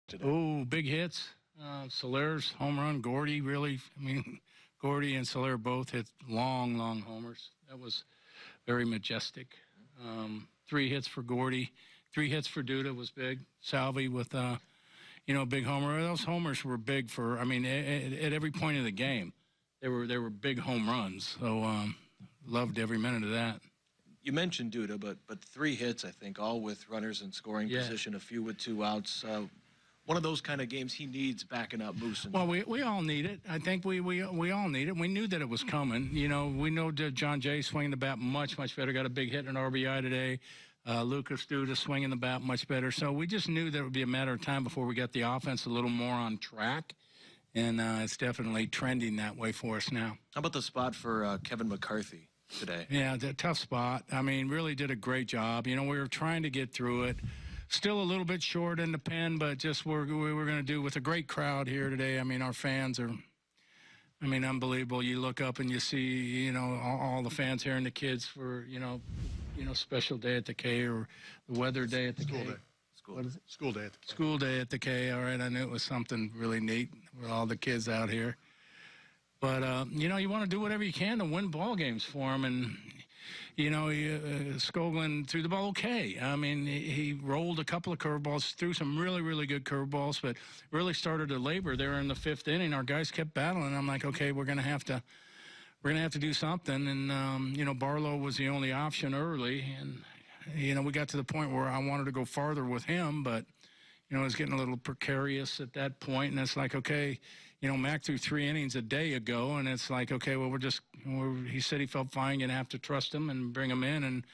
today. Oh, big hits. Soler's home run. Gordy really, Gordy and Soler both hit long, long homers. That was very majestic. 3 hits for Gordy. 3 hits for Duda was big. Salvi with, a big homer. Those homers were big for, at every point of the game. They were big home runs. So loved every minute of that. You mentioned Duda, but 3 hits, I think, all with runners in scoring position, a few with 2 outs. One of those kind of games he needs backing up Moose. Well, we all need it. I think we all need it. We knew that it was coming. We know that John Jay swinging the bat much, much better. Got a big hit in an RBI today. Lucas Duda swinging the bat much better. So we just knew that it would be a matter of time before we got the offense a little more on track. And it's definitely trending that way for us now. How about the spot for Kevin McCarthy today? Yeah, a tough spot. Really did a great job. We were trying to get through it. Still a little bit short in the pen, but just we were going to do with a great crowd here today. Our fans are, unbelievable. You look up and you see, all the fans here and the kids for, special day at the K or the weather day at the K. What is it? School day at the K. School day at the K. All right, I knew it was something really neat with all the kids out here. But, you want to do whatever you can to win ball games for them. And, Skoglund threw the ball okay. He rolled a couple of curveballs, threw some really, really good curveballs, but really started to labor there in the 5th inning. Our guys kept battling. I'm like, okay, we're going to have to do something. And, Barlow was the only option early. And, we got to the point where I wanted to go farther with him, but, it was getting a little precarious at that point. And it's like, okay, Mac threw 3 innings a day ago, and it's like, okay, well, he said he felt fine. You're going to have to trust him and bring him in. And,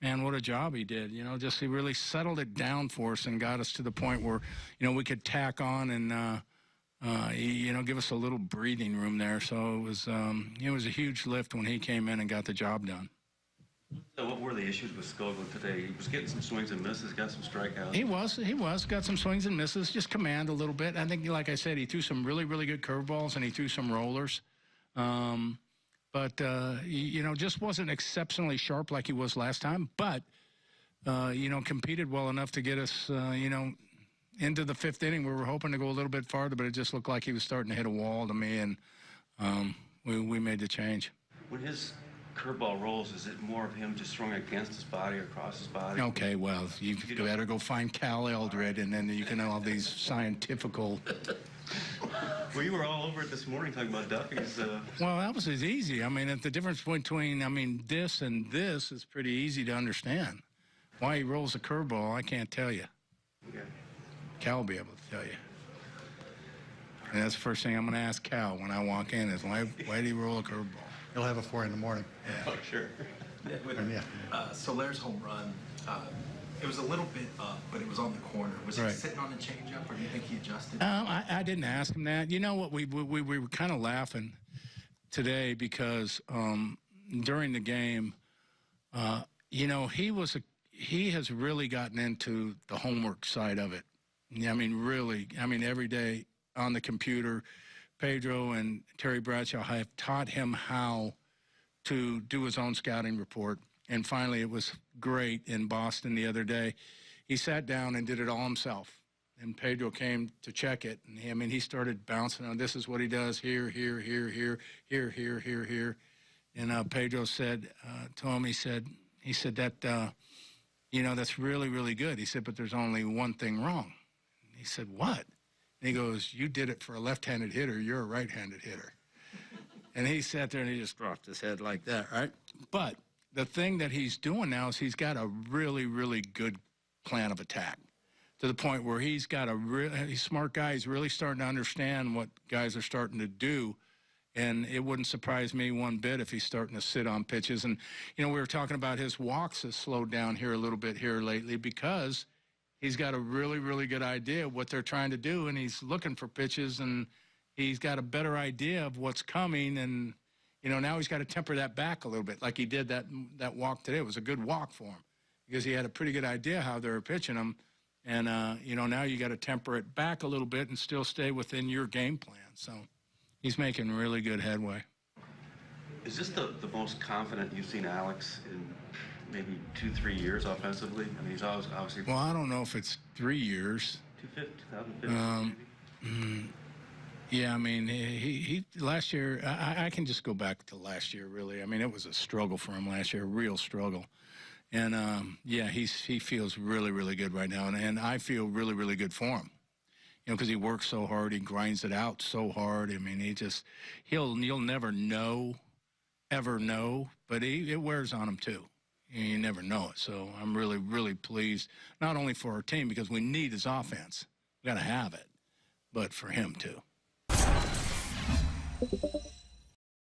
man, what a job he did. He really settled it down for us and got us to the point where, we could tack on and, give us a little breathing room there. So it was a huge lift when he came in and got the job done. So what were the issues with Skoglund today? He was getting some swings and misses, got some strikeouts. He was. Got some swings and misses, just command a little bit. I think, like I said, he threw some really, really good curveballs, and he threw some rollers. But just wasn't exceptionally sharp like he was last time. But, competed well enough to get us, into the 5th inning. We were hoping to go a little bit farther, but it just looked like he was starting to hit a wall to me, and we made the change. When his curveball rolls, is it more of him just throwing against his body or across his body? Okay, well, you better go find Cal Eldred, and then you can have all these scientifical. Well, you were all over it this morning talking about Duffy's. Well, that was as easy. The difference between this and this is pretty easy to understand. Why he rolls a curveball, I can't tell you. Okay. Cal will be able to tell you. And that's the first thing I'm going to ask Cal when I walk in is, why did he roll a curveball? He'll have it for you in the morning. Oh, sure. Soler's home run, it was a little bit up, but it was on the corner. Was he sitting on the changeup, or do you think he adjusted? I didn't ask him that. You know what? We were kind of laughing today because during the game, he has really gotten into the homework side of it. Really. Every day on the computer, Pedro and Terry Bradshaw have taught him how to do his own scouting report. And finally, it was great in Boston the other day. He sat down and did it all himself. And Pedro came to check it. And he started bouncing on, this is what he does, here, here, here, here, here, here, here, here. And Pedro said to him, he said that, that's really, really good. He said, but there's only one thing wrong. He said, what? And he goes, you did it for a left-handed hitter. You're a right-handed hitter. And he sat there and he just dropped his head like that, right? But the thing that he's doing now is he's got a really, really good plan of attack to the point where he's got he's a smart guy. He's really starting to understand what guys are starting to do. And it wouldn't surprise me one bit if he's starting to sit on pitches. And, we were talking about his walks has slowed down here a little bit here lately because he's got a really, really good idea of what they're trying to do, and he's looking for pitches, and he's got a better idea of what's coming. And, now he's got to temper that back a little bit like he did that walk today. It was a good walk for him because he had a pretty good idea how they were pitching him. And, now you got to temper it back a little bit and still stay within your game plan. So he's making really good headway. Is this the most confident you've seen Alex in maybe 2-3 years offensively? I mean, he's always obviously Well, I don't know if it's 3 years. 2015 maybe? Yeah, I mean, he last year, I can just go back to last year, really. I mean, it was a struggle for him last year, a real struggle. And, yeah, he feels really, really good right now. And I feel really, really good for him, you know, because he works so hard. He grinds it out so hard. I mean, you'll never know, ever know, but it wears on him, too. You never know it. So I'm really, really pleased, not only for our team, because we need his offense. We got to have it, but for him, too.